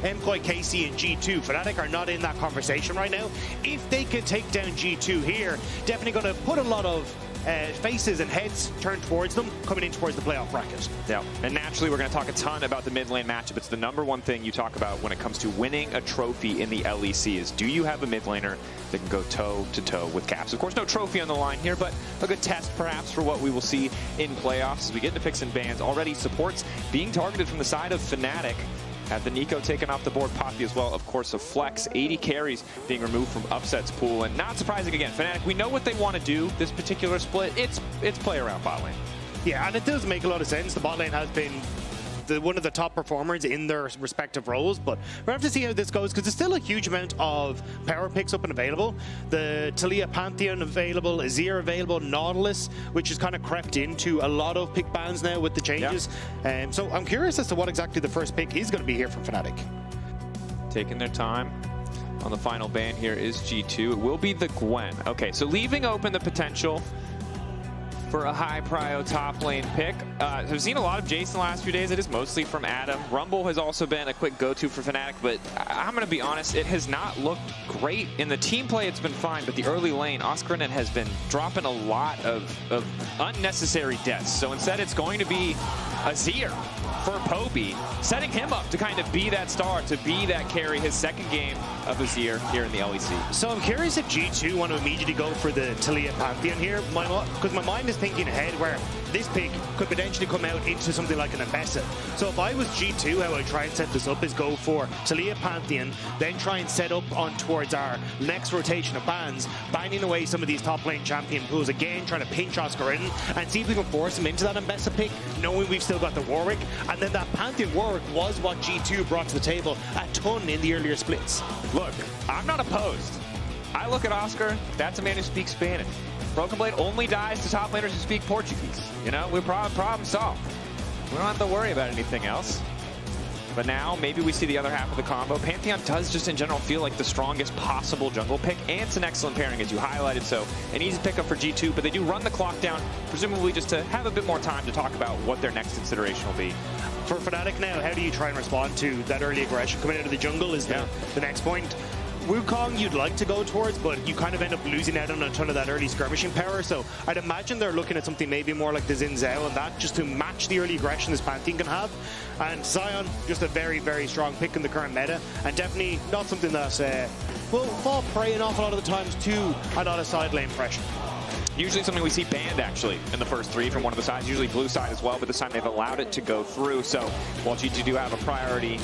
Mkoi, Casey, and G2. Fnatic are not in that conversation right now. If they can take down G2 here, definitely going to put a lot of faces and heads turned towards them coming in towards the playoff bracket. Yeah, and naturally we're going to talk a ton about the mid lane matchup. It's the #1 thing you talk about when it comes to winning a trophy in the LEC is, do you have a mid laner that can go toe to toe with Caps? Of course, no trophy on the line here, but a good test perhaps for what we will see in playoffs as we get into picks and bans. Already supports being targeted from the side of Fnatic. Have the Nico taken off the board, Poby as well, of course, a flex. 80 carries being removed from Upset's pool, and not surprising again, Fnatic, we know what they want to do this particular split. It's play around bot lane. Yeah, and it does make a lot of sense. The bot lane has been one of the top performers in their respective roles, but we'll have to see how this goes because there's still a huge amount of power picks up and available. The Taliyah Pantheon available, Azir available, Nautilus, which has kind of crept into a lot of pick bans now with the changes. Yeah. So I'm curious as to what exactly the first pick is going to be here from Fnatic. Taking their time on the final ban here is G2. It will be the Gwen. Okay, so leaving open the potential for a high prio top lane pick. I've seen a lot of Jason the last few days. It is mostly from Adam. Rumble has also been a quick go-to for Fnatic, but I'm going to be honest, it has not looked great. In the team play, it's been fine, but the early lane, Oscarinin has been dropping a lot of unnecessary deaths. So instead, it's going to be Azir for Poby, setting him up to kind of be that star, to be that carry, his second game of Azir here in the LEC. So I'm curious if G2 want to immediately go for the Taliyah Pantheon here, because my mind is thinking ahead where this pick could potentially come out into something like an Ambessa. So if I was G2, how I try and set this up is go for Taliyah Pantheon, then try and set up on towards our next rotation of bans, banning away some of these top lane champion pools again, trying to pinch Oscarinin and see if we can force him into that Ambessa pick, knowing we've still got the Warwick. And then that Pantheon Warwick was what G2 brought to the table a ton in the earlier splits. Look, I'm not opposed. I look at Oscar, that's a man who speaks Spanish. Broken Blade only dies to top laners who speak Portuguese. You know, we're problem solved. We don't have to worry about anything else. But now, maybe we see the other half of the combo. Pantheon does just in general feel like the strongest possible jungle pick, and it's an excellent pairing as you highlighted, so an easy pickup for G2, but they do run the clock down, presumably just to have a bit more time to talk about what their next consideration will be. For Fnatic now, how do you try and respond to that early aggression coming out of the jungle is the next point. Wukong you'd like to go towards, but you kind of end up losing out on a ton of that early skirmishing power, so I'd imagine they're looking at something maybe more like the Xin Zhao and that, just to match the early aggression this Pantheon can have. And Sion, just a very, very strong pick in the current meta, and definitely not something that will fall prey an awful lot of the times to a lot of side lane pressure. Usually something we see banned, actually, in the first three from one of the sides, usually blue side as well, but this time they've allowed it to go through. So while G2 do have a priority,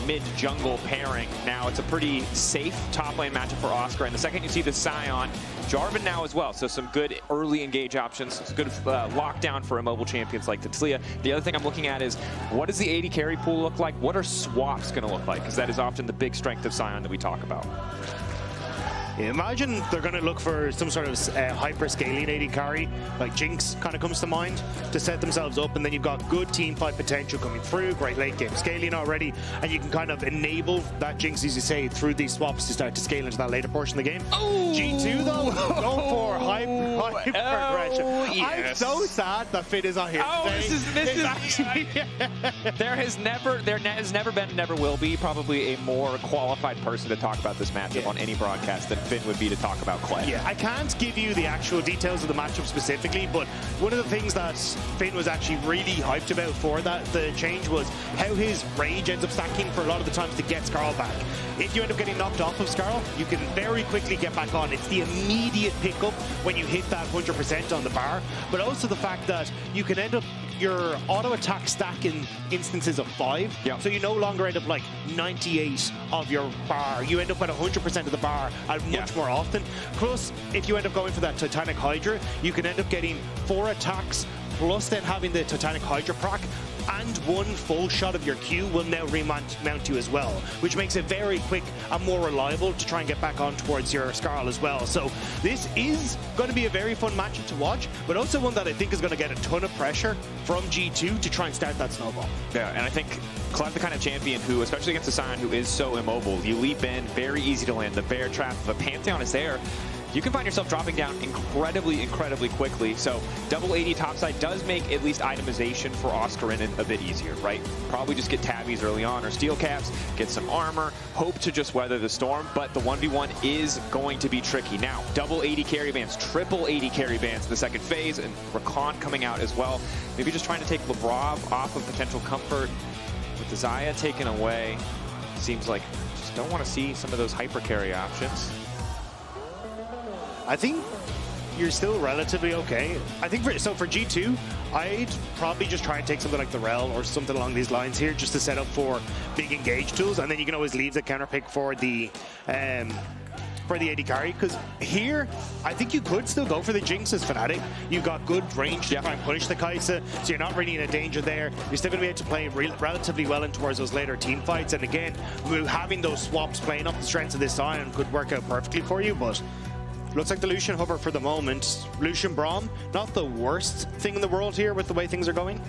mid-jungle pairing, now it's a pretty safe top lane matchup for Oscar. And the second you see the Sion, Jarvan now as well. So some good early engage options. It's a good lockdown for immobile champions like the Taliyah. The other thing I'm looking at is, what does the 80 carry pool look like? What are swaps going to look like? Because that is often the big strength of Sion that we talk about. Imagine they're going to look for some sort of hyper-scaling AD carry, like Jinx kind of comes to mind, to set themselves up, and then you've got good team fight potential coming through, great late game scaling already, and you can kind of enable that Jinx, as you say, through these swaps to start to scale into that later portion of the game. Oh! G2 though, go for hyper aggression. Yes. I'm so sad that Finn is not here today. This is actually... there has never been, never will be, probably a more qualified person to talk about this matchup on any broadcast than Finn would be to talk about Kled. Yeah, I can't give you the actual details of the matchup specifically, but one of the things that Finn was actually really hyped about for the change was how his rage ends up stacking for a lot of the times to get Skarl back. If you end up getting knocked off of Skarl, you can very quickly get back on. It's the immediate pickup when you hit that 100% on the bar, but also the fact that you can end up your auto attack stack in instances of 5. Yep. So you no longer end up like 98 of your bar. You end up at 100% of the bar much more often. Plus, if you end up going for that Titanic Hydra, you can end up getting 4 attacks, plus then having the Titanic Hydra proc, and 1 full shot of your Q will now remount you as well, which makes it very quick and more reliable to try and get back on towards your Skarl as well. So this is going to be a very fun matchup to watch, but also one that I think is going to get a ton of pressure from G2 to try and start that snowball. Yeah, and I think Kled the kind of champion who, especially against a Sion who is so immobile, you leap in, very easy to land. The bear trap, the Pantheon is there. you can find yourself dropping down incredibly quickly. So double 80 topside does make at least itemization for Oscarinin a bit easier, right? Probably just get tabbies early on or steel caps, get some armor, hope to just weather the storm, but the 1v1 is going to be tricky. Now, double 80 carry bans, triple 80 carry bans in the second phase, and Rakan coming out as well. Maybe just trying to take Labrov off of potential comfort. With the Xayah taken away, seems like just don't want to see some of those hyper carry options. I think you're still relatively okay. I think for G2, I'd probably just try and take something like the Rel or something along these lines here, just to set up for big engage tools, and then you can always leave the counter pick for the AD carry, because here I think you could still go for the Jinx as Fnatic. You've got good range to try and punish the Kai'Sa, so you're not really in a danger there. You're still going to be able to play relatively well in towards those later team fights, and again, having those swaps playing up the strengths of this Sion could work out perfectly for you, but looks like the Lucian hover for the moment. Lucian Braum, not the worst thing in the world here with the way things are going.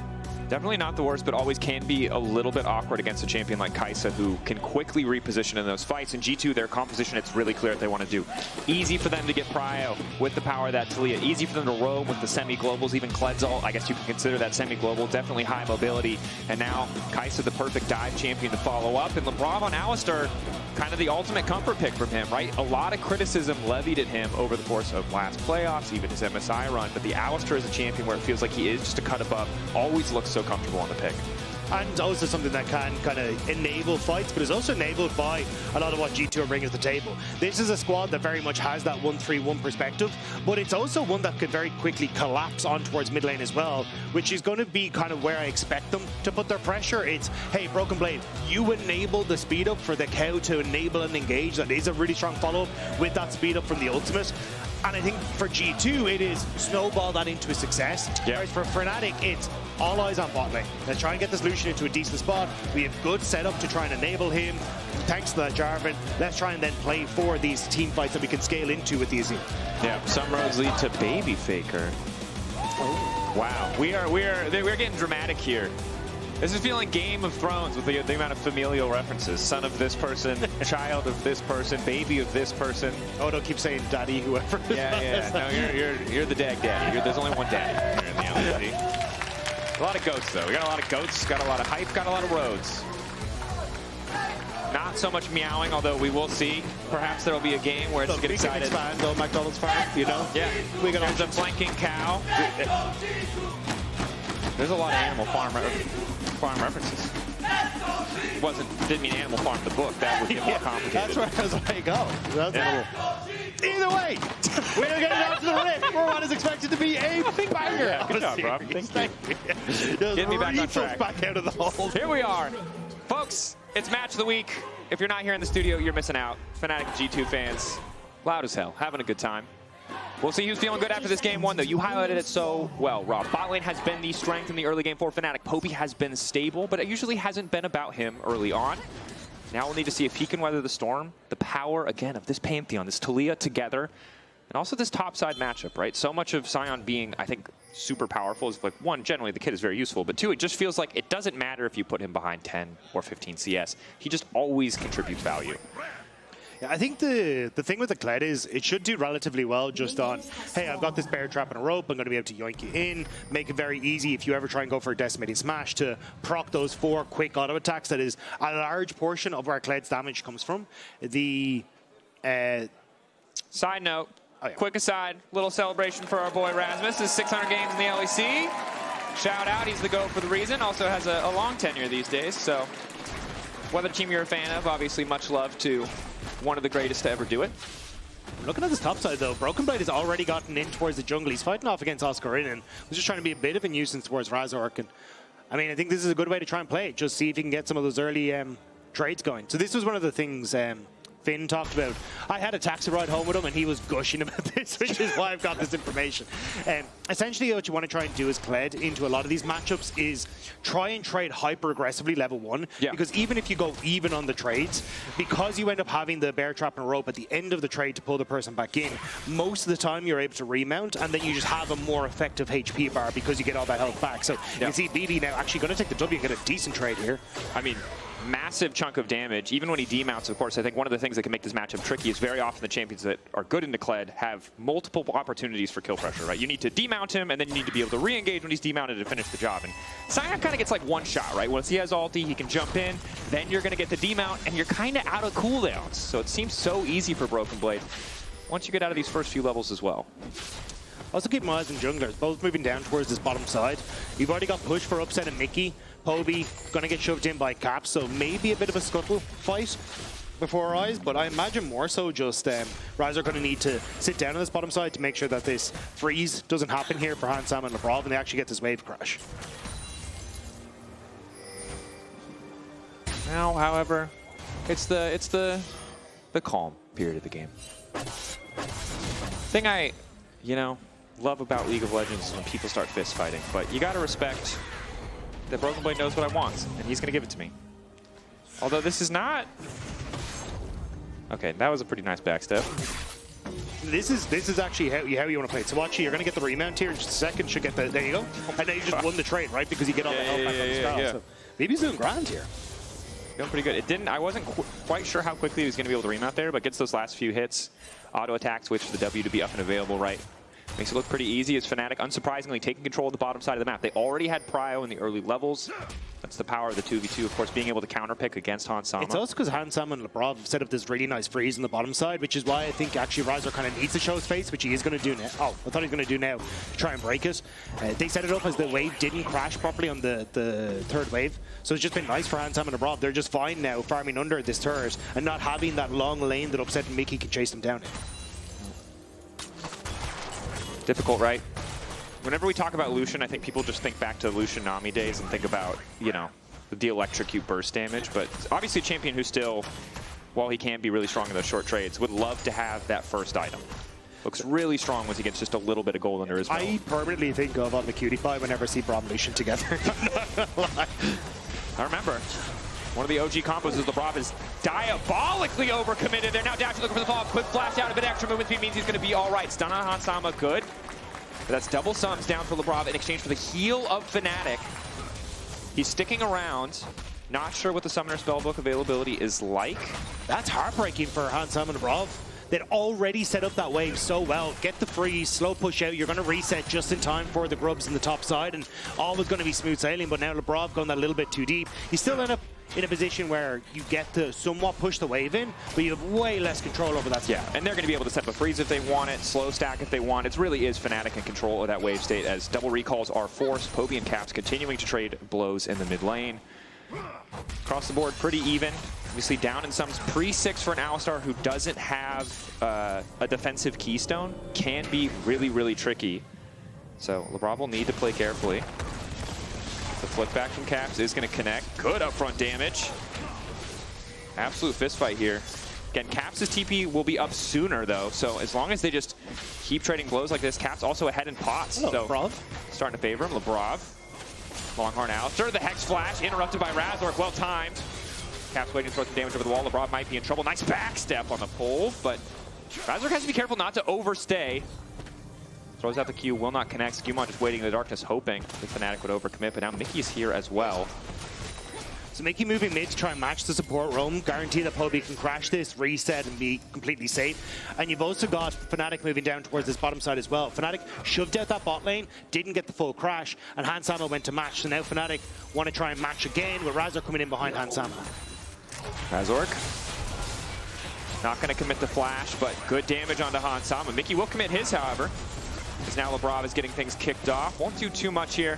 Definitely not the worst, but always can be a little bit awkward against a champion like Kai'Sa, who can quickly reposition in those fights. In G2, their composition, it's really clear what they want to do. Easy for them to get prio with the power of that Taliyah. Easy for them to roam with the semi-globals, even Kled's ult. I guess you can consider that semi-global. Definitely high mobility. And now Kai'Sa, the perfect dive champion to follow up. And Labrov on Alistar, kind of the ultimate comfort pick from him, right? A lot of criticism levied at him over the course of last playoffs, even his MSI run. But the Alistar is a champion where it feels like he is just a cut above. Always looks so comfortable on the pick. And also something that can kind of enable fights, but is also enabled by a lot of what G2 are bringing to the table. This is a squad that very much has that 1-3-1 perspective, but it's also one that could very quickly collapse on towards mid lane as well, which is going to be kind of where I expect them to put their pressure. It's, hey, Broken Blade, you enable the speed up for the cow to enable and engage. That is a really strong follow-up with that speed up from the ultimate. And I think for G2, it is snowball that into a success. Yeah. Whereas for Fnatic, it's all eyes on bot lane. Let's try and get this Lucian into a decent spot. We have good setup to try and enable him. Thanks to that Jarvan, let's try and then play for these team fights that we can scale into with the Azir. Yeah, some roads lead to Baby Faker. Oh. Wow, we're getting dramatic here. This is feeling Game of Thrones with the amount of familial references. Son of this person, child of this person, baby of this person. Oh, don't keep saying daddy, whoever. Yeah. No, you're the dag daddy. There's only one daddy here in the LEC. A lot of goats, though. We got a lot of goats, got a lot of hype, got a lot of roads. Not so much meowing, although we will see. Perhaps there will be a game where it's get excited. Expand, though, McDonald's farm, you know? Yeah. We got a flanking cow. There's a lot of Animal Farm references. Didn't mean Animal Farm the book. That would get more complicated. That's where I was like, oh, that's a little. Either way, we're going to get it out to the rift for what is expected to be a banger. Yeah, good job, bro. Thank you. Get me back on track. Back out of the hole. Here we are. Folks, it's match of the week. If you're not here in the studio, you're missing out. Fnatic G2 fans, loud as hell, having a good time. We'll see who's feeling good after this game one, though. You highlighted it so well, Rob. Bot lane has been the strength in the early game for Fnatic. Poby has been stable, but it usually hasn't been about him early on. Now we'll need to see if he can weather the storm. The power, again, of this Pantheon, this Taliyah together, and also this topside matchup, right? So much of Sion being, I think, super powerful is, like, one, generally the kid is very useful, but two, it just feels like it doesn't matter if you put him behind 10 or 15 CS. He just always contributes value. Yeah, I think the thing with the Kled is it should do relatively well just on, hey, I've got this bear trap and a rope, I'm going to be able to yoink you in, make it very easy if you ever try and go for a decimating smash to proc those 4 quick auto attacks. That is a large portion of where Kled's damage comes from. The Side note, quick aside, little celebration for our boy Rasmus. His 600 games in the LEC. Shout out, he's the GOAT for the reason. Also has a long tenure these days, so whether team you're a fan of, obviously much love to one of the greatest to ever do it. Looking at this top side, though, Broken Blade has already gotten in towards the jungle. He's fighting off against Oscarinin. He's just trying to be a bit of a nuisance towards Razork. And I mean, I think this is a good way to try and play it. Just see if you can get some of those early trades going. So this was one of the things Finn talked about. I had a taxi ride home with him and he was gushing about this, which is why I've got this information. Essentially what you want to try and do as Kled into a lot of these matchups is try and trade hyper aggressively level 1, because even if you go even on the trades, because you end up having the bear trap and rope at the end of the trade to pull the person back in, most of the time you're able to remount and then you just have a more effective HP bar because you get all that health back. So you can see BB now actually going to take the W and get a decent trade here. I mean, massive chunk of damage. Even when he demounts, of course, I think one of the things that can make this matchup tricky is very often the champions that are good into Kled have multiple opportunities for kill pressure, right? You need to demount him, and then you need to be able to re-engage when he's demounted to finish the job. And Sion kind of gets like one shot, right? Once he has ulti, he can jump in, then you're going to get the demount, and you're kind of out of cooldowns. So it seems so easy for Broken Blade once you get out of these first few levels as well. Also keep my eyes on junglers, both moving down towards this bottom side. You've already got push for upset and Mikyx. Poby gonna get shoved in by Caps, so maybe a bit of a scuttle fight before our eyes, but I imagine more so just Razork gonna need to sit down on this bottom side to make sure that this freeze doesn't happen here for Hansam and Labrov, and they actually get this wave crash. Now, however, it's the calm period of the game. Thing I, love about League of Legends is when people start fist fighting, but you gotta respect that Broken Blade knows what I want, and he's gonna give it to me. Although this is not... Okay, that was a pretty nice backstep. This is actually how you want to play it. So watch, you're gonna get the remount here in just a second. Should get the, there you go, and then you just won the trade, right? Because you get all the health back on the style. So maybe he's doing grand here. Feeling pretty good. It didn't. I wasn't quite sure how quickly he was gonna be able to remount there, but gets those last few hits. Auto attacks, waits for the W to be up and available, right? Makes it look pretty easy as Fnatic, unsurprisingly, taking control of the bottom side of the map. They already had prio in the early levels. That's the power of the 2v2, of course, being able to counterpick against Hansama. It's also because Hansama and Labrov have set up this really nice freeze on the bottom side, which is why I think actually Razork kind of needs to show his face, which he is going to do now. Oh, I thought he was going to do now to try and break it. They set it up as the wave didn't crash properly on the third wave, so it's just been nice for Hansama and Labrov. They're just fine now farming under this turret and not having that long lane that upset Mikyx can chase them down in. Difficult, right? Whenever we talk about Lucian, I think people just think back to Lucian Nami days and think about, the electrocute burst damage. But obviously a champion who still, while he can be really strong in those short trades, would love to have that first item. Looks really strong once he gets just a little bit of gold under his belt. I permanently think of on the cutie pie whenever I see Braum and Lucian together. I'm not gonna lie. I remember. One of the OG combos is Labrov is diabolically overcommitted. They're now dashing, looking for the follow-up. Quick flash out, a bit extra movement speed means he's going to be all right. Stun on Hansama, good. But that's double sums down for Labrov in exchange for the heal of Fnatic. He's sticking around. Not sure what the Summoner Spellbook availability is like. That's heartbreaking for Hansama and Labrov. They'd already set up that wave so well. Get the freeze, slow push out. You're going to reset just in time for the grubs in the top side, and all was going to be smooth sailing. But now Labrov going that little bit too deep. He still end up in a position where you get to somewhat push the wave in, but you have way less control over that. Yeah, and they're going to be able to set up a freeze if they want it, slow stack if they want. It really is Fnatic in control of that wave state as double recalls are forced. Poby and Caps continuing to trade blows in the mid lane. Across the board, pretty even. Obviously down in sums, pre-6 for an Alistar who doesn't have a defensive keystone can be really, really tricky. So Labrov will need to play carefully. The flip back from Caps is going to connect. Good upfront damage. Absolute fist fight here. Again, Caps' TP will be up sooner though, so as long as they just keep trading blows like this, Caps also ahead in pots. Hello, so Labrov. Starting to favor him. Labrov. Longhorn Alistar. The Hex Flash interrupted by Razork. Well timed. Caps waiting to throw some damage over the wall. Labrov might be in trouble. Nice backstep on the pull, but Razork has to be careful not to overstay. Throws out the Q, will not connect. SkewMond just waiting in the darkness, hoping the Fnatic would overcommit, but now Mikyx is here as well. So Mikyx moving mid to try and match the support roam, guarantee that Poby can crash this, reset, and be completely safe. And you've also got Fnatic moving down towards this bottom side as well. Fnatic shoved out that bot lane, didn't get the full crash, and Hansama went to match. So now Fnatic want to try and match again with Razork coming in behind Hansama. Razork. Not going to commit the flash, but good damage onto Hansama. Mikyx will commit his, however. As now Labrov is getting things kicked off. Won't do too much here.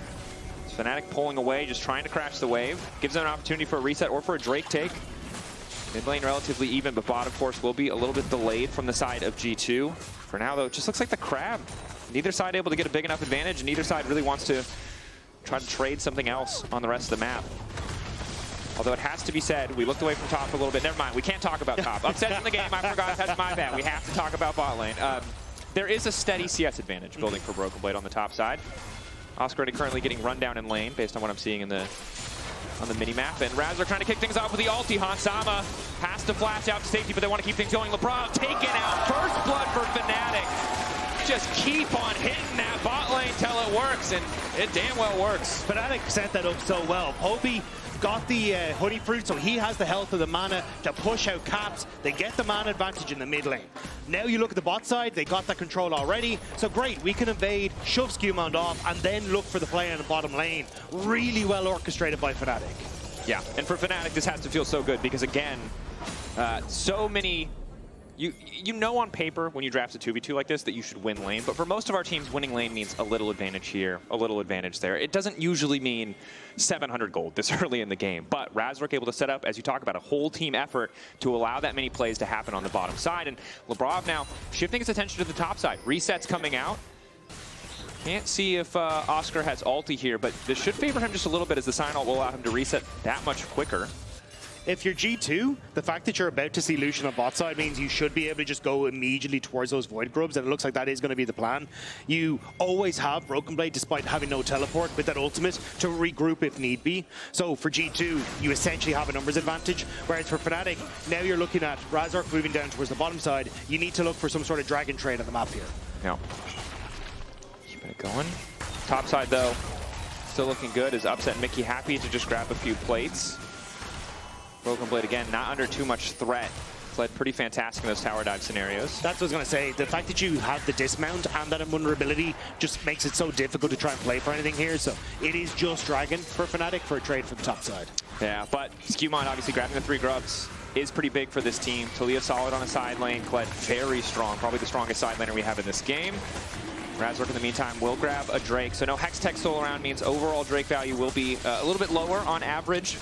Fnatic pulling away, just trying to crash the wave. Gives them an opportunity for a reset or for a Drake take. Mid lane relatively even, but bottom course will be a little bit delayed from the side of G2. For now, though, it just looks like the crab. Neither side able to get a big enough advantage, and neither side really wants to try to trade something else on the rest of the map. Although it has to be said, we looked away from top for a little bit. Never mind, we can't talk about top. Upsets in the game, I forgot, that's my bad. We have to talk about bot lane. There is a steady CS advantage building for Broken Blade on the top side. Oscarinin currently getting run down in lane based on what I'm seeing on the mini-map. And Razork trying to kick things off with the ulti. Hansama has to flash out to safety, but they want to keep things going. Labrov taken out. First blood for Fnatic. Just keep on hitting that bot lane till it works, and it damn well works. Fnatic set that up so well. Poby got the honey fruit, so he has the health of the mana to push out Caps. They get the mana advantage in the mid lane. Now you look at the bot side, they got that control already. So great, we can invade, shove SkewMond off, and then look for the play in the bottom lane. Really well orchestrated by Fnatic. Yeah, and for Fnatic, this has to feel so good because, again, so many... You know on paper when you draft a 2v2 like this that you should win lane, but for most of our teams, winning lane means a little advantage here, a little advantage there. It doesn't usually mean 700 gold this early in the game, but Razork able to set up, as you talk about, a whole team effort to allow that many plays to happen on the bottom side, and Labrov now shifting his attention to the top side. Resets coming out. Can't see if Oscar has ulti here, but this should favor him just a little bit as the sign ult will allow him to reset that much quicker. If you're G2, the fact that you're about to see Lucian on bot side means you should be able to just go immediately towards those Void Grubs, and it looks like that is going to be the plan. You always have Broken Blade, despite having no teleport, with that ultimate to regroup if need be. So for G2, you essentially have a numbers advantage, whereas for Fnatic, now you're looking at Razork moving down towards the bottom side. You need to look for some sort of dragon trade on the map here. Yeah. Keeping it going. Top side, though, still looking good. Is Upset Mikyx happy to just grab a few plates? Broken Blade, again, not under too much threat. Kled pretty fantastic in those tower dive scenarios. That's what I was going to say. The fact that you have the dismount and that invulnerability just makes it so difficult to try and play for anything here. So it is just Dragon for Fnatic for a trade for the top side. Yeah, but SkewMond obviously grabbing the 3 grubs is pretty big for this team. Taliyah solid on the side lane. Kled very strong, probably the strongest side laner we have in this game. Razork in the meantime will grab a Drake. So no Hex Tech still around means overall Drake value will be a little bit lower on average.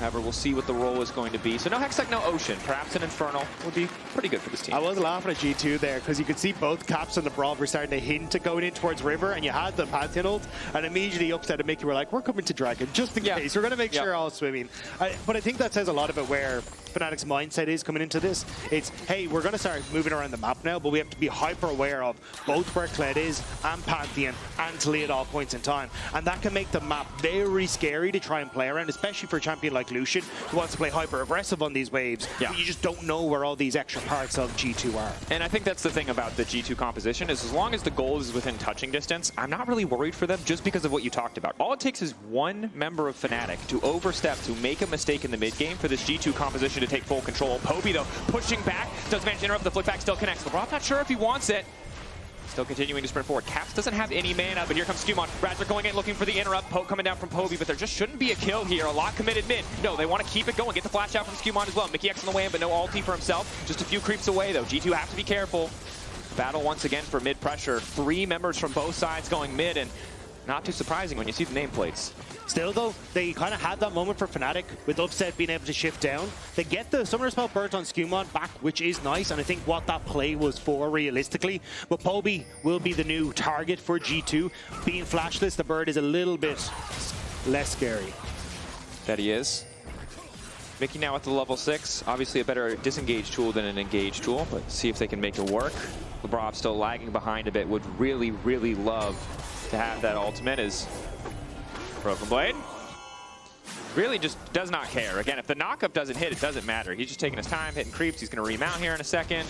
However, we'll see what the role is going to be. So no Hextech, no Ocean. Perhaps an Infernal would be pretty good for this team. I was laughing at G2 there because you could see both Caps and Labrov were starting to hint at going in towards River, and you had the Pantheon ult, and immediately Upset and Mikyx were like, we're coming to Dragon, just in case. We're going to make sure you're all swimming. But I think that says a lot about where Fnatic's mindset is coming into this. It's, hey, we're going to start moving around the map now, but we have to be hyper aware of both where Kled is and Pantheon and Taliyah at all points in time. And that can make the map very scary to try and play around, especially for a champion like Lucian, who wants to play hyper aggressive on these waves. But you just don't know where all these extra parts of G2 are. And I think that's the thing about the G2 composition is as long as the goal is within touching distance, I'm not really worried for them just because of what you talked about. All it takes is one member of Fnatic to overstep, to make a mistake in the mid game for this G2 composition to take full control. Poby, though, pushing back, does manage to interrupt, the flick back still connects. LeBron not sure if he wants it. Still continuing to sprint forward. Caps doesn't have any mana, but here comes SkewMond. Razork going in, looking for the interrupt. Poke coming down from Poby, but there just shouldn't be a kill here. A lot committed mid. No, they want to keep it going. Get the flash out from SkewMond as well. Mikyx on the way in, but no ulti for himself. Just a few creeps away, though. G2 have to be careful. Battle once again for mid pressure. 3 members from both sides going mid, and not too surprising when you see the nameplates. Still, though, they kind of had that moment for Fnatic with Upset being able to shift down. They get the Summer Spell burnt on SkewMond back, which is nice, and I think what that play was for realistically. But Poby will be the new target for G2. Being flashless, the bird is a little bit less scary. That he is. Mikyx now at the level 6. Obviously a better disengage tool than an engage tool, but see if they can make it work. Labrov still lagging behind a bit. Would really, really love to have that ultimate as Broken Blade really just does not care. Again, if the knockup doesn't hit, it doesn't matter. He's just taking his time, hitting creeps. He's going to remount here in a second.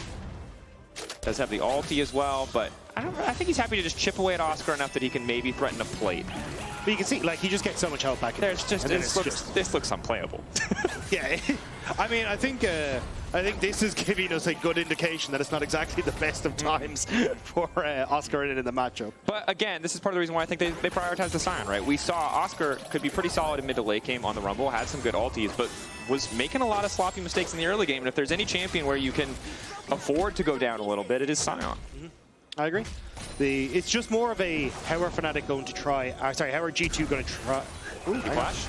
Does have the ulti as well, but I think he's happy to just chip away at Oscar enough that he can maybe threaten a plate. But you can see, like, he just gets so much health back. There's just, this looks unplayable. Yeah, I mean, I think this is giving us a good indication that it's not exactly the best of times for Oscarinin in the matchup. But again, this is part of the reason why I think they prioritize the Sion, right? We saw Oscar could be pretty solid in mid to late game on the Rumble, had some good ultis, but was making a lot of sloppy mistakes in the early game. And if there's any champion where you can afford to go down a little bit, it is Sion. I agree. It's just more of a how are Fnatic going to try? Sorry, how are G2 going to try? Ooh, flash.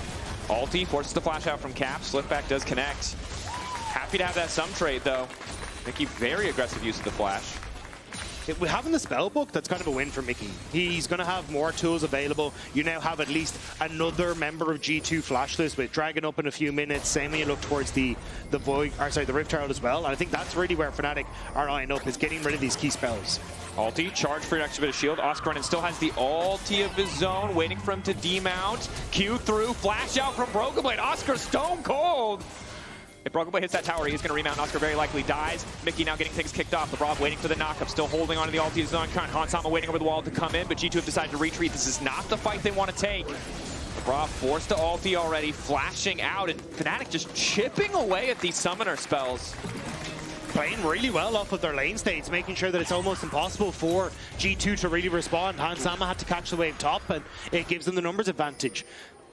Ulti forces the flash out from Cap. Slipback does connect. Happy to have that sum trade though. Mikyx very aggressive use of the flash. With having the spell book, that's kind of a win for Mikyx. He's going to have more tools available. You now have at least another member of G2 flashless with Dragon up in a few minutes. Same when you look towards the Rift Herald as well. And I think that's really where Fnatic are eyeing up, is getting rid of these key spells. Ulti, charge for an extra bit of shield. Oscarinin still has the ulti of his own, waiting for him to demount. Q through, flash out from Broken Blade. Oscar stone cold. If Broken Blade hits that tower, he's going to rebound. Oscar very likely dies. Mikyx now getting things kicked off. Labrov waiting for the knockup, still holding on to the ulti of his own. Hansama waiting over the wall to come in, but G2 have decided to retreat. This is not the fight they want to take. Labrov forced to ulti already, flashing out, and Fnatic just chipping away at these summoner spells. Playing really well off of their lane states, making sure that it's almost impossible for G2 to really respond. Hansama had to catch the wave top, and it gives them the numbers advantage.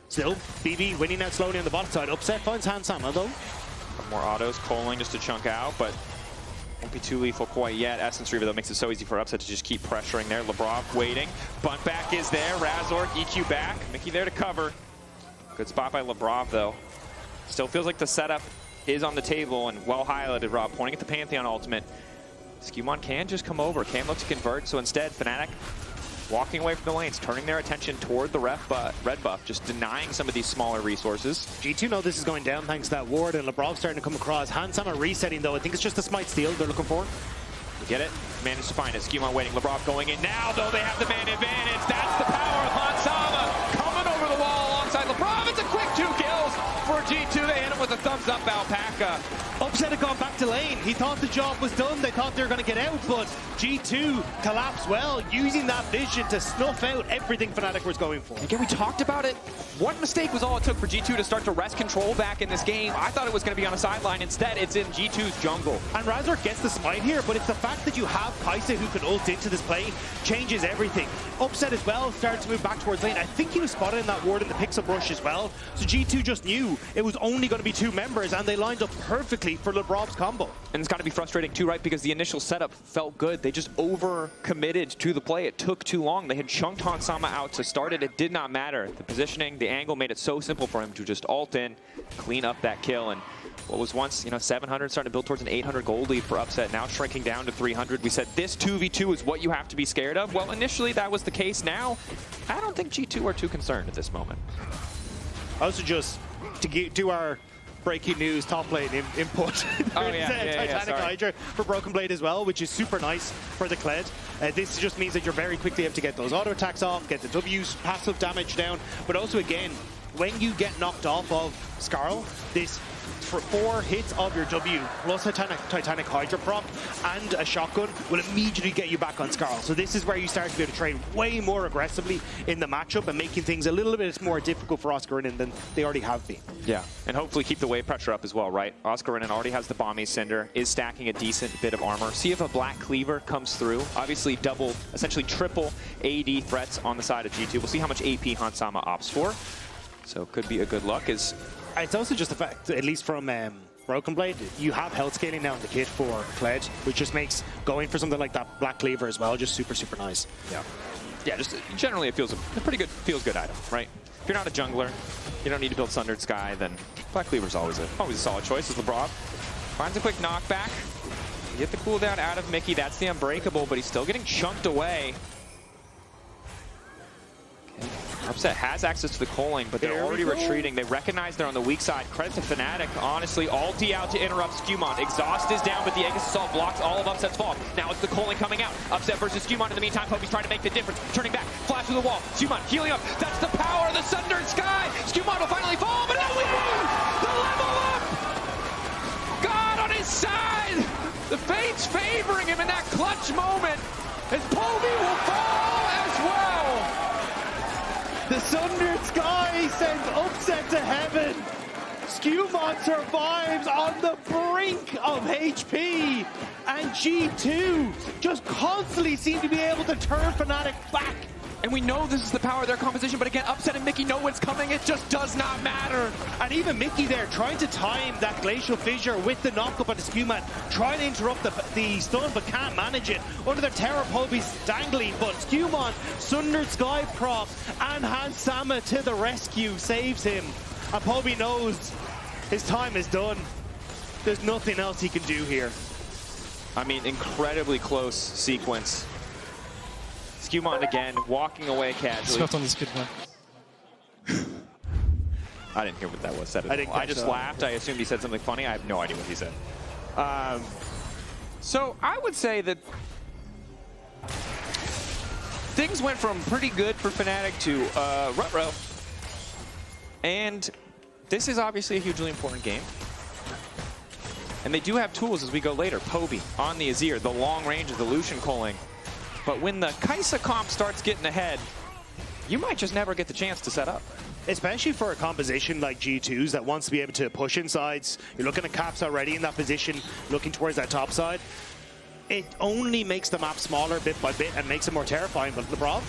Still, BB winning out slowly on the bottom side. Upset finds Hansama though. More autos, Coling just to chunk out, but won't be too lethal quite yet. Essence Reaver though makes it so easy for Upset to just keep pressuring there. Labrov waiting. Bunt back is there. Razork, EQ back. Mikyx there to cover. Good spot by Labrov though. Still feels like the setup is on the table, and well highlighted, Rob, pointing at the Pantheon ultimate. SkewMond can just come over, can look to convert, so instead Fnatic walking away from the lanes, turning their attention toward the red buff, just denying some of these smaller resources. G2 know this is going down thanks to that ward, and Labrov starting to come across. Hansama resetting though. I think it's just a smite steal they're looking for. Get it? Managed to find it. SkewMond waiting. Labrov going in now, though they have the man advantage. That's the power of Hansama coming over the wall alongside Labrov. It's a quick 2 kills for G2. They hit him with a thumbs up alpaca. Upset had gone back to lane. He thought the job was done. They thought they were going to get out, but G2 collapsed well, using that vision to snuff out everything Fnatic was going for. Again, we talked about it. One mistake was all it took for G2 to start to wrest control back in this game. I thought it was going to be on a sideline. Instead, it's in G2's jungle. And Razork gets the smite here, but it's the fact that you have Kai'Sa who can ult into this play changes everything. Upset as well, started to move back towards lane. I think he was spotted in that ward in the picks-up rush as well. So G2 just knew it was only going to be 2 members, and they lined up perfectly for Labrov's combo. And it's got to be frustrating too, right? Because the initial setup felt good. They just over-committed to the play. It took too long. They had chunked Hansama out to start it. It did not matter. The positioning, the angle made it so simple for him to just ult in, clean up that kill, and what was once, 700 starting to build towards an 800 gold lead for Upset, now shrinking down to 300. We said this 2v2 is what you have to be scared of. Well, initially that was the case. Now, I don't think G2 are too concerned at this moment. Also, just to do our breaking news top lane input. Titanic Hydra for Broken Blade as well, which is super nice for the Kled. This just means that you're very quickly able to get those auto attacks off, get the W's passive damage down, but also again, when you get knocked off of Skarl, this for 4 hits of your W plus a Titanic Hydra prop and a shotgun will immediately get you back on Skarl. So this is where you start to be able to trade way more aggressively in the matchup and making things a little bit more difficult for Oscarinin than they already have been. Yeah, and hopefully keep the wave pressure up as well, right? Oscarinin already has the Bomby Cinder, is stacking a decent bit of armor. See if a Black Cleaver comes through. Obviously double, essentially triple AD threats on the side of G2. We'll see how much AP Hansama opts for. So could be a good luck. It's also just the fact, at least from Broken Blade, you have health scaling now in the kit for Kled, which just makes going for something like that Black Cleaver as well just super, super nice. Yeah, just generally it feels a pretty good, feels-good item, right? If you're not a jungler, you don't need to build Sundered Sky, then Black Cleaver's always a solid choice. As Labrov finds a quick knockback, get the cooldown out of Mikyx. That's the Unbreakable, but he's still getting chunked away. Upset has access to the Coling, but they're already retreating. They recognize they're on the weak side. Credit to Fnatic, honestly. Ulti out to interrupt SkewMond. Exhaust is down, but the Aegis Assault blocks all of Upset's fall. Now it's the Coling coming out. Upset versus SkewMond. In the meantime, Poby's trying to make the difference. Turning back, flash to the wall. SkewMond healing up. That's the power of the Sundered Sky. SkewMond will finally fall, but now we win! The level up! God on his side! The fates favoring him in that clutch moment, as Poby will fall as well! The Sundered Sky sends Upset to heaven. SkewMond survives on the brink of HP. And G2 just constantly seem to be able to turn Fnatic back. And we know this is the power of their composition, but again, Upset and Mikyx know what's coming. It just does not matter. And even Mikyx there, trying to time that Glacial Fissure with the knock-up on the SkewMond, trying to interrupt the stun, but can't manage it. Under the Terror, Poby's dangling, but SkewMond, Sundered Sky prop, and Hansama to the rescue, saves him. And Poby knows his time is done. There's nothing else he can do here. I mean, incredibly close sequence. SkewMond again, walking away casually. On this good one. I didn't hear what that was said at all. I just laughed. I assumed he said something funny. I have no idea what he said. So I would say that things went from pretty good for Fnatic to rut-row. And this is obviously a hugely important game. And they do have tools as we go later. Poby on the Azir, the long range of the Lucian Coling. But when the Kai'Sa comp starts getting ahead, you might just never get the chance to set up. especially for a composition like G2's that wants to be able to push insides. You're looking at Caps already in that position, looking towards that top side. It only makes the map smaller bit by bit and makes it more terrifying. But Labrov?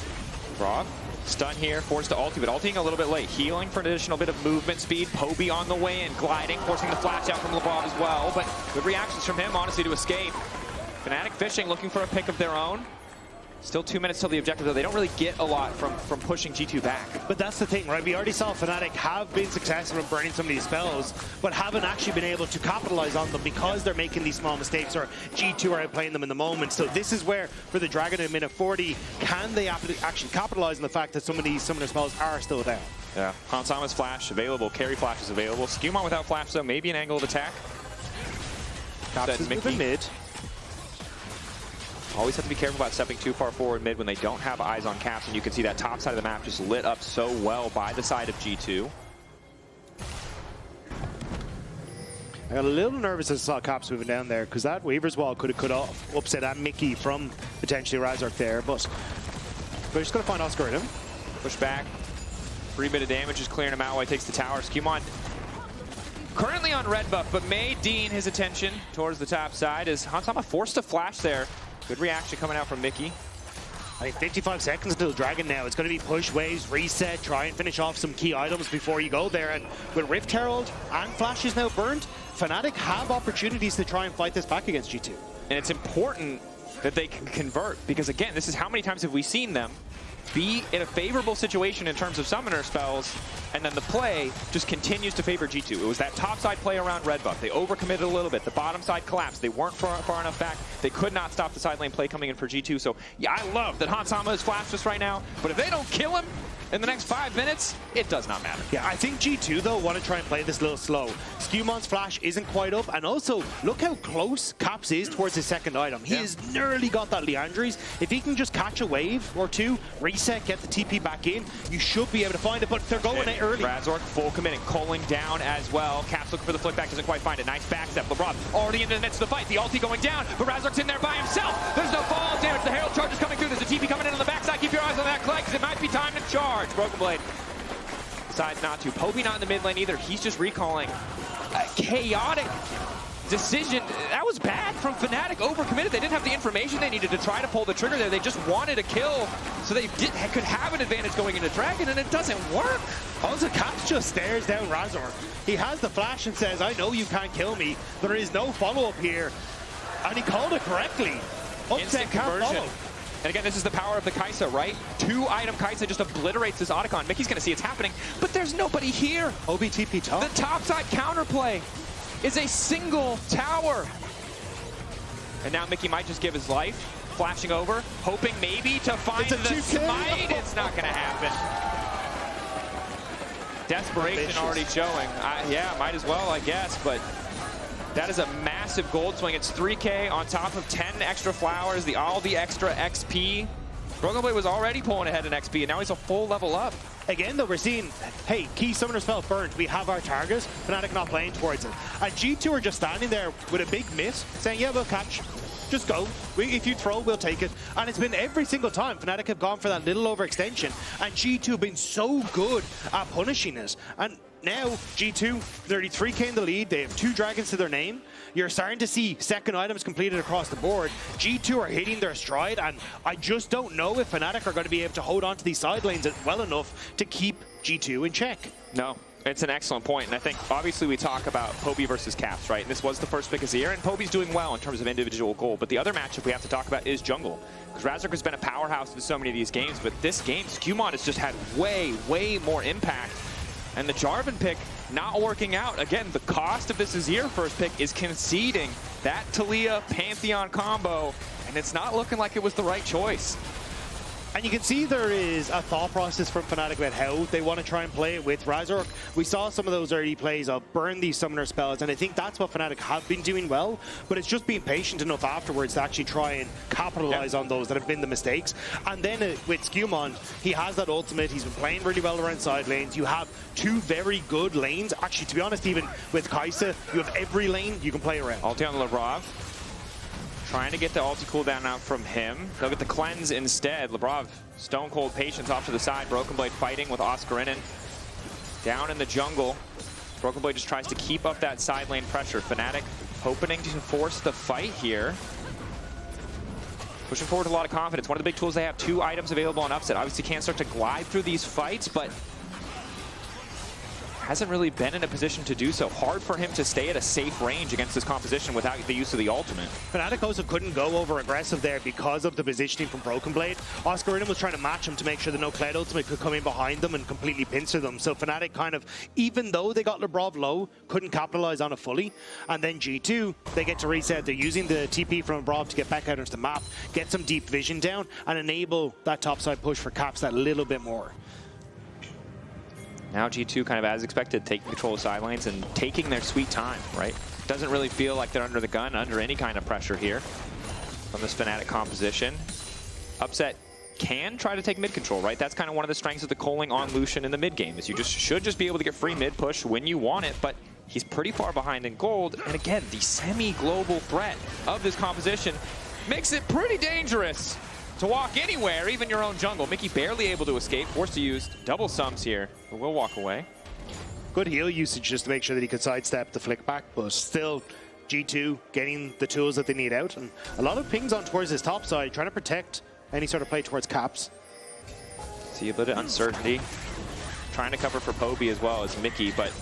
Stun here, forced to ulti, but ulting a little bit late. Healing for an additional bit of movement speed. Poby on the way in, gliding, forcing the flash out from Labrov as well. But good reactions from him, honestly, to escape. Fnatic fishing, looking for a pick of their own. Still 2 minutes till the objective, though. They don't really get a lot from pushing G2 back. But that's the thing, right? We already saw Fnatic have been successful in burning some of these spells, but haven't actually been able to capitalize on them because they're making these small mistakes, or G2 are outplaying them in the moment. So this is where, for the Dragon in minute 40, can they actually capitalize on the fact that some of their spells are still there? Yeah, Hansama's flash available, carry flash is available. SkewMond without flash, though, maybe an angle of attack. Caps is moving mid. Always have to be careful about stepping too far forward mid when they don't have eyes on Caps, and you can see that top side of the map just lit up so well by the side of G2. I got a little nervous as I saw Caps moving down there, because that Weaver's Wall could have cut off, upset that Mikyx from potentially Razork there, but we're just going to find Oscarinin. Push back. 3 bit of damage, just clearing him out while he takes the tower. SkewMond currently on red buff, but may dean his attention towards the top side as Hansama forced to flash there. Good reaction coming out from Mikyx. I think 55 seconds until Dragon now. It's going to be push waves, reset, try and finish off some key items before you go there. And with Rift Herald and Flash is now burned, Fnatic have opportunities to try and fight this back against G2. And it's important that they can convert, because again, this is how many times have we seen them be in a favorable situation in terms of summoner spells, and then the play just continues to favor G2. It was that top side play around red buff. They overcommitted a little bit. The bottom side collapsed. They weren't far enough back. They could not stop the side lane play coming in for G2. So yeah, I love that Hansama is flashed just right now, but if they don't kill him in the next 5 minutes, it does not matter. Yeah, I think G2, though, want to try and play this a little slow. SkewMond's flash isn't quite up, and also, look how close Caps is towards his second item. He has nearly got that Leandries. If he can just catch a wave or two, reset, get the TP back in, you should be able to find it, but they're going it early. Razork full committing, calling down as well. Caps looking for the flick back, doesn't quite find it. Nice backstep. Labrov already into the midst of the fight. The ulti going down, but Razork's in there by himself. There's no fall damage. The Herald charge is coming through. There's a TP coming in on the backside. Keep your eyes on that Kled, because it might be time to charge. Broken Blade decides not to. Poby not in the mid lane either. He's just recalling. A chaotic decision. That was bad from Fnatic. Overcommitted. They didn't have the information they needed to try to pull the trigger there. They just wanted a kill so they could have an advantage going into Dragon, and it doesn't work. Also, Caps just stares down Razork. He has the flash and says, I know you can't kill me. There is no follow-up here. And he called it correctly. Upset can't follow. And again, this is the power of the Kai'Sa, right? 2-item Kai'Sa just obliterates this Otacon. Mikyx's going to see it's happening, but there's nobody here. OBTP top. The topside counterplay is a single tower. And now Mikyx might just give his life, flashing over, hoping maybe to find the smite. It's not going to happen. Desperation already showing. Yeah, might as well, I guess, but that is a massive gold swing. It's 3K on top of 10 extra flowers, all the extra XP. Broken Blade was already pulling ahead in XP, and now he's a full level up. Again, though, we're seeing, hey, key summoner spell burned. We have our target. Fnatic not playing towards it. And G2 are just standing there with a big miss, saying, yeah, we'll catch. Just go. If you throw, we'll take it. And it's been every single time Fnatic have gone for that little overextension, and G2 have been so good at punishing it. And now, G2, 33K in the lead. They have 2 dragons to their name. You're starting to see second items completed across the board. G2 are hitting their stride, and I just don't know if Fnatic are going to be able to hold on to these side lanes well enough to keep G2 in check. No, it's an excellent point, and I think obviously we talk about Poby versus Caps, right? And this was the first pick of the year, and Poby's doing well in terms of individual goal. But the other matchup we have to talk about is jungle, because Razork has been a powerhouse in so many of these games, but this game, SkewMond has just had way more impact. And the Jarvan pick not working out. Again, the cost of this Azir first pick is conceding that Taliyah Pantheon combo, and it's not looking like it was the right choice. And you can see there is a thought process from Fnatic about how they want to try and play it with Razork. We saw some of those early plays of burn these summoner spells, and I think that's what Fnatic have been doing well, but it's just being patient enough afterwards to actually try and capitalize on those that have been the mistakes. And then with SkewMond, he has that ultimate. He's been playing really well around side lanes. You have 2 very good lanes. Actually, to be honest, even with Kai'Sa, you have every lane you can play around. Ulti on Labrov. Trying to get the ulti cooldown out from him. They'll get the cleanse instead. Labrov, stone cold patience off to the side. Broken Blade fighting with Oscarinin. down in the jungle. Broken Blade just tries to keep up that side lane pressure. Fnatic hoping to force the fight here. Pushing forward with a lot of confidence. One of the big tools they have, 2 items available on Upset. Obviously can't start to glide through these fights, but hasn't really been in a position to do so. Hard for him to stay at a safe range against this composition without the use of the ultimate. Fnatic also couldn't go over aggressive there because of the positioning from Broken Blade. Oscarinin was trying to match him to make sure that no Kled ultimate could come in behind them and completely pincer them. So Fnatic kind of, even though they got Labrov low, couldn't capitalize on it fully. And then G2, they get to reset. They're using the TP from Labrov to get back out into the map, get some deep vision down, and enable that topside push for Caps that little bit more. Now G2 kind of as expected, taking control of side lanes and taking their sweet time, right? Doesn't really feel like they're under the gun, under any kind of pressure here from this Fnatic composition. Upset can try to take mid control, right? That's kind of one of the strengths of the calling on Lucian in the mid game, is you should just be able to get free mid push when you want it, but he's pretty far behind in gold. And again, the semi-global threat of this composition makes it pretty dangerous to walk anywhere, even your own jungle. Mikyx barely able to escape, forced to use double sums here, but will walk away. Good heal usage just to make sure that he could sidestep the flick back, but still G2 getting the tools that they need out. And a lot of pings on towards his top side, trying to protect any sort of play towards Caps. See a bit of uncertainty. Trying to cover for Poby as well as Mikyx, but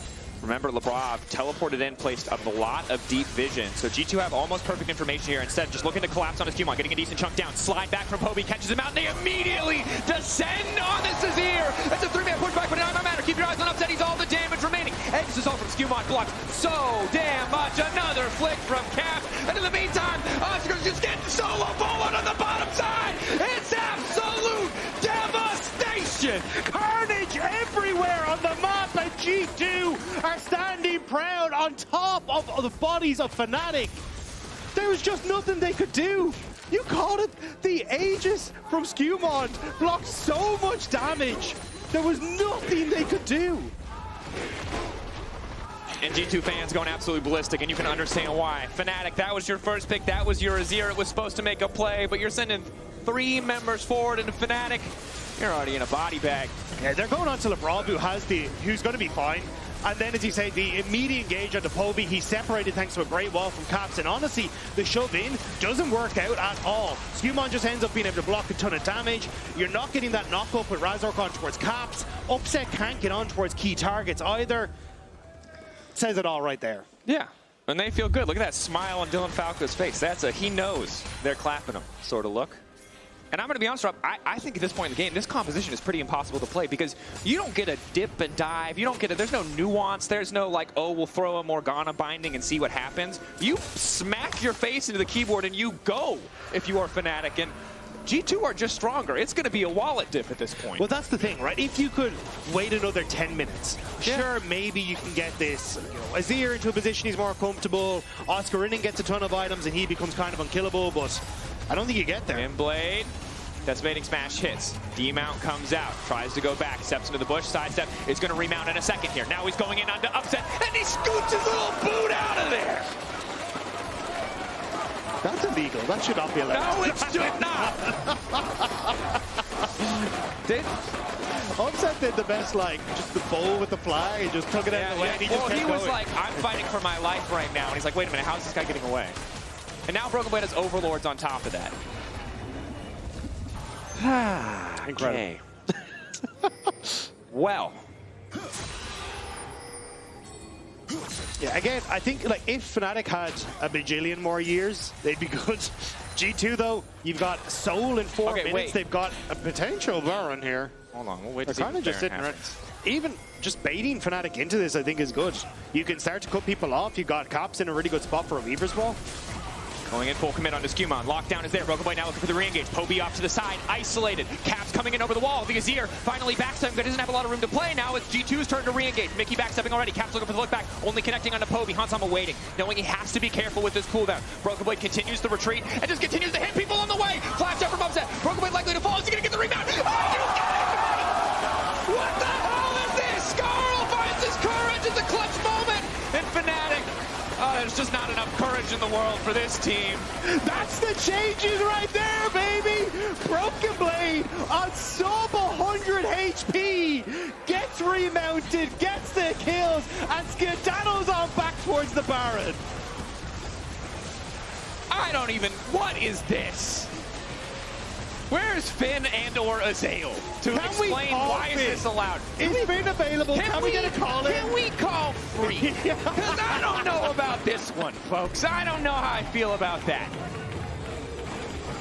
remember, Labrov teleported in, placed a lot of deep vision. So G2 have almost perfect information here. Instead, just looking to collapse on his SkewMond, getting a decent chunk down. Slide back from Poby, catches him out, and they immediately descend on this Azir. That's a 3-man pushback, but it doesn't matter. Keep your eyes on Upset. He's all the damage remaining. Edges us all from SkewMond, blocks so damn much. Another flick from Cap. And in the meantime, Oscar's just getting solo forward on the bottom side. It's absolute devastation. Carnage everywhere on the map, and G2 are standing proud on top of the bodies of Fnatic. There was just nothing they could do. You called it the Aegis from SkewMond blocked so much damage. There was nothing they could do. And G2 fans going absolutely ballistic, and you can understand why. Fnatic, that was your first pick, that was your Azir. It was supposed to make a play, but you're sending 3 members forward into Fnatic. You're already in a body bag. Yeah, they're going on to Labrov, who's going to be fine. And then, as you say, the immediate engage onto Poby, he's separated thanks to a great wall from Caps. And honestly, the shove in doesn't work out at all. SkewMond just ends up being able to block a ton of damage. You're not getting that knock up with Razork on towards Caps. Upset can't get on towards key targets either. Says it all right there. Yeah, and they feel good. Look at that smile on Dylan Falco's face. That's a he knows they're clapping him sort of look. And I'm going to be honest, Rob, I think at this point in the game, this composition is pretty impossible to play because you don't get a dip and dive. You don't get there's no nuance. There's no like, oh, we'll throw a Morgana binding and see what happens. You smack your face into the keyboard and you go if you are Fnatic. And G2 are just stronger. It's going to be a wallet dip at this point. Well, that's the thing, right? If you could wait another 10 minutes, sure, maybe you can get this, Azir into a position he's more comfortable. Oscarinin gets a ton of items and he becomes kind of unkillable, but I don't think you get there. In Blade, Decimating Smash hits. D-mount comes out, tries to go back, steps into the bush, sidestep. It's going to remount in a second here. Now he's going in onto Upset, and he scoots his little boot out of there. That's illegal. That should not be allowed. No, it should not. Upset did the best, like, just the bowl with the flag and just took it out of the way. And he was like, I'm fighting for my life right now. And he's like, wait a minute, how's this guy getting away? And now Broken Blade has Overlords on top of that. Incredible. Well. Yeah, again, I think like if Fnatic had a bajillion more years, they'd be good. G2 though, you've got Soul in 4 minutes. Wait. They've got a potential Baron here. Hold on, we'll wait They're to see kind of just sitting right. Even just baiting Fnatic into this, I think, is good. You can start to cut people off. You got Caps in a really good spot for a Weaver's Wall. Going in full commit onto SkewMond. Lockdown is there. Broken Blade now looking for the re-engage. Poby off to the side, isolated. Caps coming in over the wall. The Azir finally backstepping, but doesn't have a lot of room to play now. It's G2's turn to re-engage. Mikyx backstepping already. Caps looking for the look back. Only connecting onto Poby. Hansama waiting, knowing he has to be careful with this cooldown. Broken Blade continues the retreat and just continues to hit people on the way. Flash up from Upset. Broken Blade likely to fall. Is he going to get the rebound? Oh, you get it! What the hell is this? Scarl finds his courage at the clutch moment. And Fnatic Oh, there's just not enough courage in the world for this team. That's the changes right there, baby! Broken Blade on sub 100 HP gets remounted, gets the kills, and skedaddles on back towards the Baron. I don't even... What is this? Where's Finn and or Azael to explain why is this allowed? Is Finn available? Can we get a call in? Can we call free? Because I don't know about this one, folks. I don't know how I feel about that.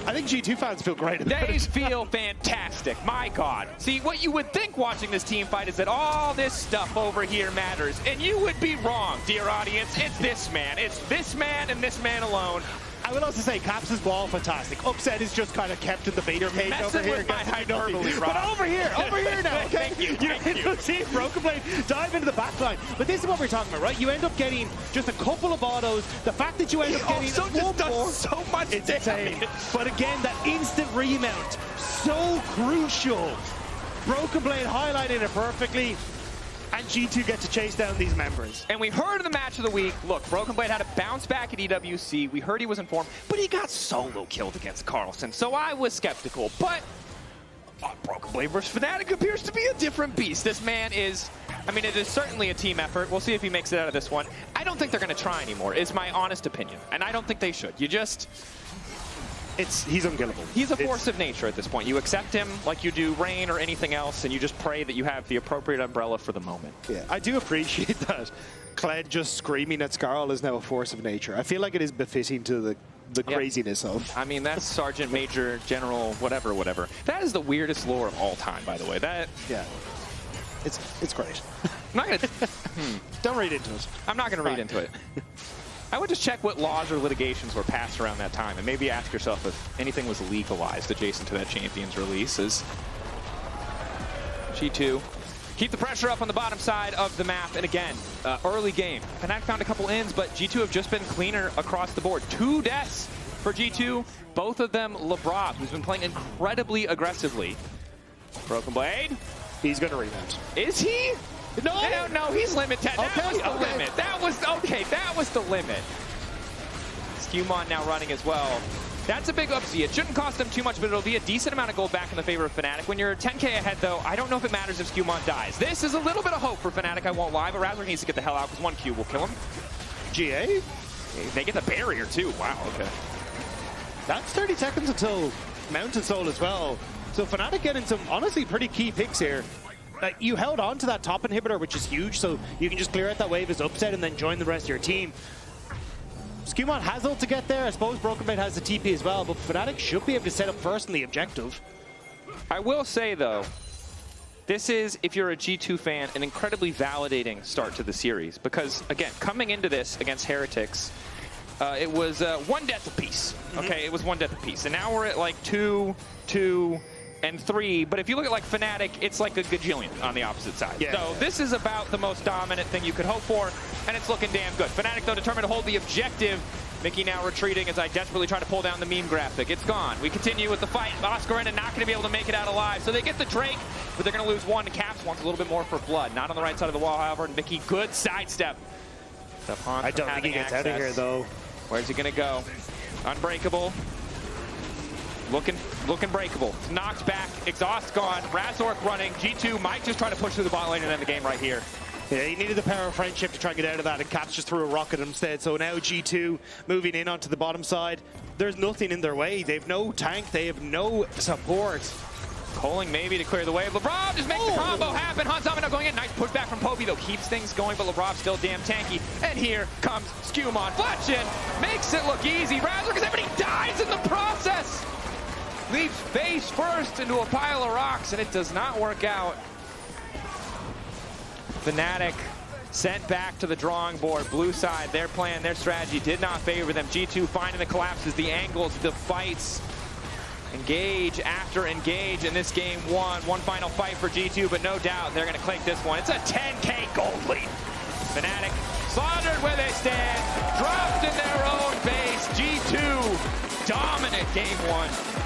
I think G2 fans feel great about it. They feel fantastic. My God. See, what you would think watching this team fight is that all this stuff over here matters. And you would be wrong, dear audience. It's this man. It's this man and this man alone. I will also say, Caps' ball, fantastic. Upset is just kind of kept in the beta cage over here. With my hyperbole, Rob. But over here now, okay? Thank you. See Broken Blade dive into the backline. But this is what we're talking about, right? You end up getting just a couple of autos. The fact that you end up getting one more, so much it's insane. But again, that instant remount, so crucial. Broken Blade highlighted it perfectly. And G2 get to chase down these members. And we heard in the match of the week, look, Broken Blade had a bounce back at EWC. We heard he was in form, but he got solo killed against Carlson. So I was skeptical. But Broken Blade versus Fnatic appears to be a different beast. This man is, I mean, it is certainly a team effort. We'll see if he makes it out of this one. I don't think they're going to try anymore, is my honest opinion. And I don't think they should. You just... He's unkillable. He's a force of nature at this point. You accept him like you do rain or anything else, and you just pray that you have the appropriate umbrella for the moment. Yeah, I do appreciate that. Kled just screaming at Skarl is now a force of nature. I feel like it is befitting to the craziness of. I mean, that's Sergeant Major General whatever. That is the weirdest lore of all time, by the way. Yeah, it's great. I'm not gonna. Don't read into it. I'm not gonna read into it. I would just check what laws or litigations were passed around that time and maybe ask yourself if anything was legalized adjacent to that Champions release. As G2 keep the pressure up on the bottom side of the map. And again, early game. Fnatic found a couple ins, but G2 have just been cleaner across the board. 2 deaths for G2. Both of them Labrov, who's been playing incredibly aggressively. Broken Blade. He's going to rebound. Is he? No, he's limited. That was the limit. That was the limit. SkewMond now running as well. That's a big upsie. It shouldn't cost them too much, but it'll be a decent amount of gold back in the favor of Fnatic. When you're 10k ahead, though, I don't know if it matters if SkewMond dies. This is a little bit of hope for Fnatic, I won't lie, but Razork needs to get the hell out because 1 Q will kill him. GA? They get the barrier, too. Wow, okay. That's 30 seconds until Mountain Soul as well. So Fnatic getting some, honestly, pretty key picks here. You held on to that top inhibitor, which is huge, so you can just clear out that wave as upset and then join the rest of your team. SkewMond has ult to get there. I suppose Broken Blade has the TP as well, but Fnatic should be able to set up first in the objective. I will say, though, this is, if you're a G2 fan, an incredibly validating start to the series. Because, again, coming into this against Heretics, it was 1 death apiece. Okay, it was 1 death apiece. And now we're at like 2, 2, and 3, but if you look at like Fnatic, it's like a gajillion on the opposite side. So this is about the most dominant thing you could hope for, and it's looking damn good. Fnatic, though, determined to hold the objective. Mikyx now retreating as I desperately try to pull down the meme graphic. It's gone. We continue with the fight. Oscarinin not going to be able to make it out alive, so they get the Drake, but they're going to lose 1. Caps wants a little bit more for blood. Not on the right side of the wall, however. Mikyx, good sidestep. I don't think he gets out of here, though. Where's he going to go? Unbreakable. Looking breakable. Knocked back. Exhaust gone. Razork running. G2 might just try to push through the bot lane and end the game right here. Yeah, he needed the power of friendship to try and get out of that, and Caps just threw a rocket instead. So now G2 moving in onto the bottom side. There's nothing in their way. They have no tank. They have no support. Calling maybe to clear the way. Labrov just makes the combo happen. Odoamne going in. Nice pushback from Poby, though. Keeps things going, but Labrov still damn tanky. And here comes SkewMond. Fletch in. Makes it look easy. Razork is everybody dies in the process. Leaps face first into a pile of rocks, and it does not work out. Fnatic sent back to the drawing board. Blue side, their plan, their strategy did not favor them. G2 finding the collapses, the angles, the fights. Engage after engage in this game 1. One final fight for G2, but no doubt they're going to claim this one. It's a 10k gold lead. Fnatic slaughtered where they stand, dropped in their own base. G2 dominant game 1.